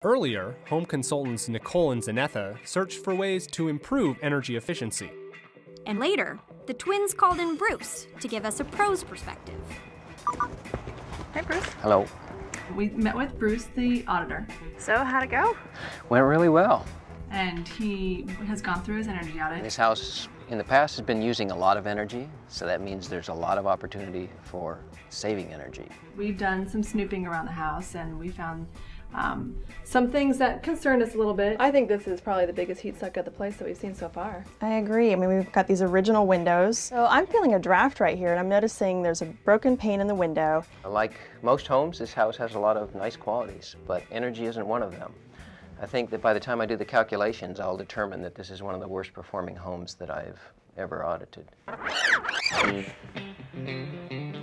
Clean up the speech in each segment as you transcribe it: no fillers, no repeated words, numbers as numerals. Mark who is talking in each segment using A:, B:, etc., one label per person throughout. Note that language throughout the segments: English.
A: Earlier, home consultants Nicole and Zanetha searched for ways to improve energy efficiency.
B: And later, the twins called in Bruce to give us a pro's perspective.
C: Hi, Bruce.
D: Hello.
C: We met with Bruce, the auditor.
E: So, how'd it go?
D: Went really well.
C: And he has gone through his energy audit.
D: This house in the past has been using a lot of energy, so that means there's a lot of opportunity for saving energy.
C: We've done some snooping around the house and we found some things that concerned us a little bit. I think this is probably the biggest heat suck of the place that we've seen so far.
E: I agree. I mean, we've got these original windows. So I'm feeling a draft right here, and I'm noticing there's a broken pane in the window.
D: Like most homes, this house has a lot of nice qualities, but energy isn't one of them. I think that by the time I do the calculations, I'll determine that this is one of the worst performing homes that I've ever audited.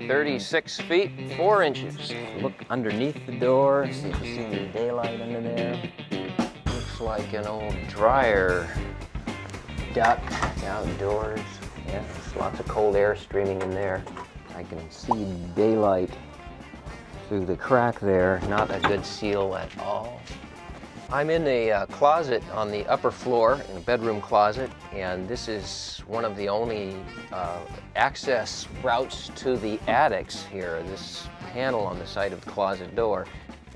D: 36 feet, 4 inches. Look underneath the door, see if you see any daylight under there. Looks like an old dryer duct outdoors. Yeah, there's lots of cold air streaming in there. I can see daylight through the crack there. Not a good seal at all. I'm in a closet on the upper floor, in a bedroom closet, and this is one of the only access routes to the attics here, this panel on the side of the closet door.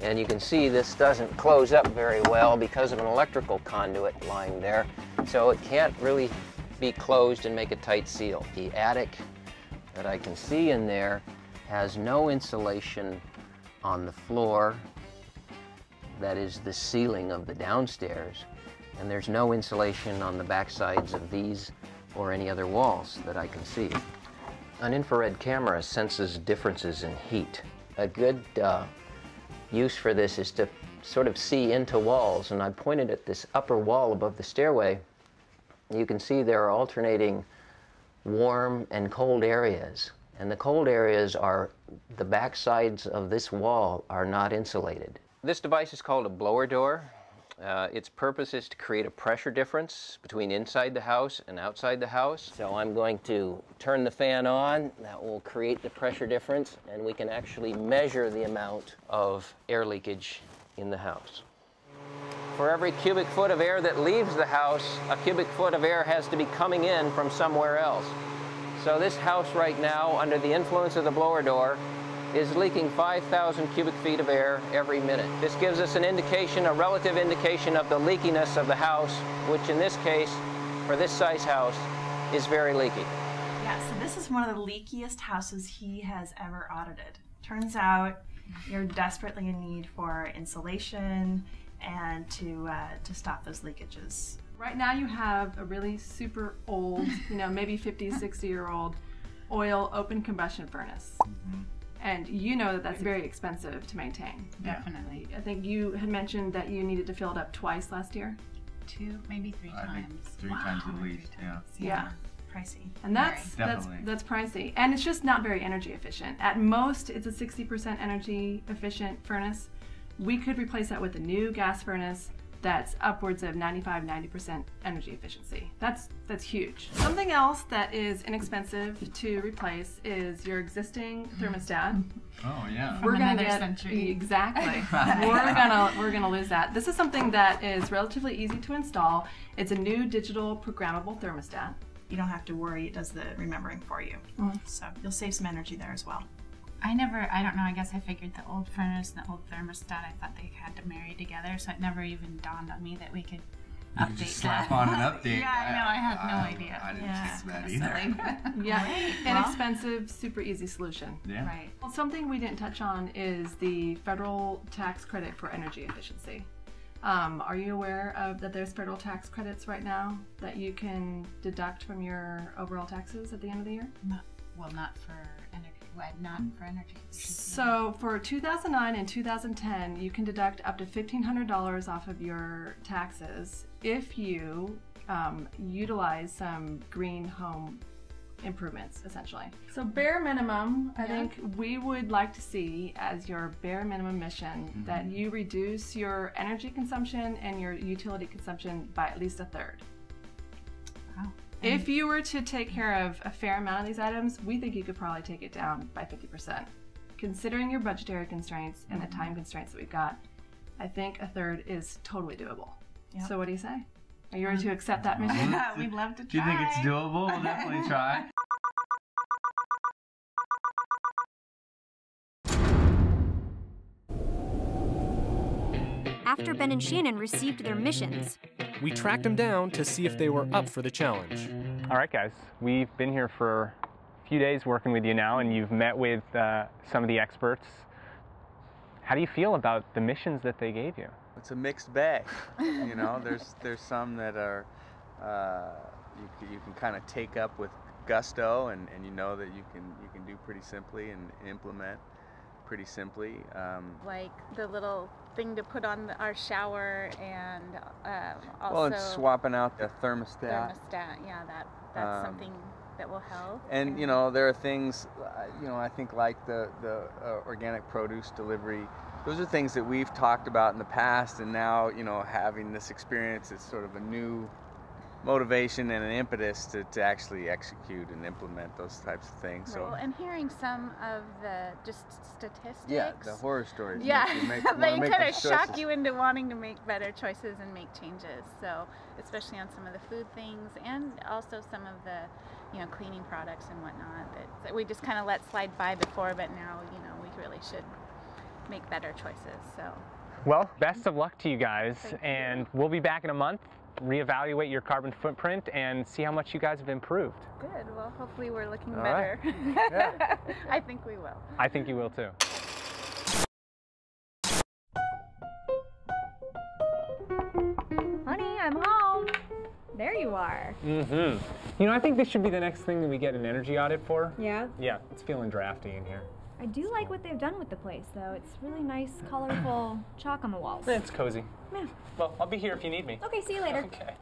D: And you can see this doesn't close up very well because of an electrical conduit lying there, so it can't really be closed and make a tight seal. The attic that I can see in there has no insulation on the floor. That is the ceiling of the downstairs, and there's no insulation on the back sides of these or any other walls that I can see. An infrared camera senses differences in heat. A good use for this is to sort of see into walls, and I pointed at this upper wall above the stairway. You can see there are alternating warm and cold areas, and the cold areas are the back sides of this wall are not insulated. This device is called a blower door. Its purpose is to create a pressure difference between inside the house and outside the house. So I'm going to turn the fan on. That will create the pressure difference, and we can actually measure the amount of air leakage in the house. For every cubic foot of air that leaves the house, a cubic foot of air has to be coming in from somewhere else. So this house right now, under the influence of the blower door, is leaking 5,000 cubic feet of air every minute. This gives us an indication, a relative indication of the leakiness of the house, which in this case, for this size house, is very leaky.
F: Yeah, so this is one of the leakiest houses he has ever audited. Turns out you're desperately in need for insulation and to stop those leakages.
C: Right now you have a really super old, maybe 50, 60-year-old oil open combustion furnace. And you know that that's very expensive to maintain.
G: Definitely.
C: I think you had mentioned that you needed to fill it up twice last year.
G: 2, maybe 3 times.
H: 3 times at least,
C: Yeah.
F: Pricey.
C: And that's pricey. And it's just not very energy efficient. At most, it's a 60% energy efficient furnace. We could replace that with a new gas furnace that's upwards of 90% energy efficiency. That's huge. Something else that is inexpensive to replace is your existing thermostat.
H: Oh yeah.
G: From another century.
C: Exactly. we're gonna lose that. This is something that is relatively easy to install. It's a new digital programmable thermostat.
F: You don't have to worry, it does the remembering for you. So you'll save some energy there as well.
G: I don't know, I guess I figured the old furnace and the old thermostat, I thought they had to marry together, so it never even dawned on me that we could
H: You
G: update
H: can just slap
G: that.
H: on an update.
G: Yeah, I know, I had no idea.
H: I didn't think that either.
C: Yeah, inexpensive, super easy solution.
H: Yeah.
G: Right.
C: Well, something we didn't touch on is the federal tax credit for energy efficiency. Are you aware of that there's federal tax credits right now that you can deduct from your overall taxes at the end of the year?
G: Not for energy. Not for energy efficiency.
C: So for 2009 and 2010, you can deduct up to $1,500 off of your taxes if you utilize some green home improvements, essentially. So bare minimum, I think we would like to see as your bare minimum mission that you reduce your energy consumption and your utility consumption by at least 1/3.
G: Wow.
C: If you were to take care of a fair amount of these items, we think you could probably take it down by 50%. Considering your budgetary constraints and the time constraints that we've got, I think a third is totally doable.
F: Yep.
C: So what do you say? Are you ready to accept that mission?
F: We'd love to try.
H: Do you think it's doable? We'll definitely try.
B: After Ben and Shannon received their missions,
A: we tracked them down to see if they were up for the challenge.
I: All right, guys, we've been here for a few days working with you now, and you've met with some of the experts. How do you feel about the missions that they gave you?
J: It's a mixed bag. You know, there's some that are you can kind of take up with gusto, and you know that you can do pretty simply and implement pretty simply.
G: Like the little thing to put on our shower, and also
J: well, and swapping out the thermostat.
G: Yeah, that's something that will help.
J: And you know, there are things, you know, I think like the organic produce delivery. Those are things that we've talked about in the past, and now, you know, having this experience is sort of a new motivation and an impetus to actually execute and implement those types of things.
G: Right.
J: So,
G: Well, and hearing some of the just statistics.
J: yeah, the horror stories.
G: Yeah,
J: they
G: kind of shock you into wanting to make better choices and make changes. So, especially on some of the food things, and also some of the, you know, cleaning products and whatnot that we just kind of let slide by before, but now, you know, we really should make better choices. So,
I: Well, best of luck to you guys, and we'll be back in a month, reevaluate your carbon footprint, and see how much you guys have improved.
G: good. Well, hopefully we're looking
J: All
G: better.
J: right. Yeah.
G: I think we will.
I: I think you will too.
K: Honey, I'm home. There you are.
I: Mm-hmm. You know, I think this should be the next thing that we get an energy audit for.
K: Yeah?
I: Yeah, it's feeling drafty in here.
K: I do like what they've done with the place, though. It's really nice, colorful chalk on the walls.
I: It's cozy.
K: Yeah.
I: Well, I'll be here if you need me.
K: Okay, see you later.
I: Okay.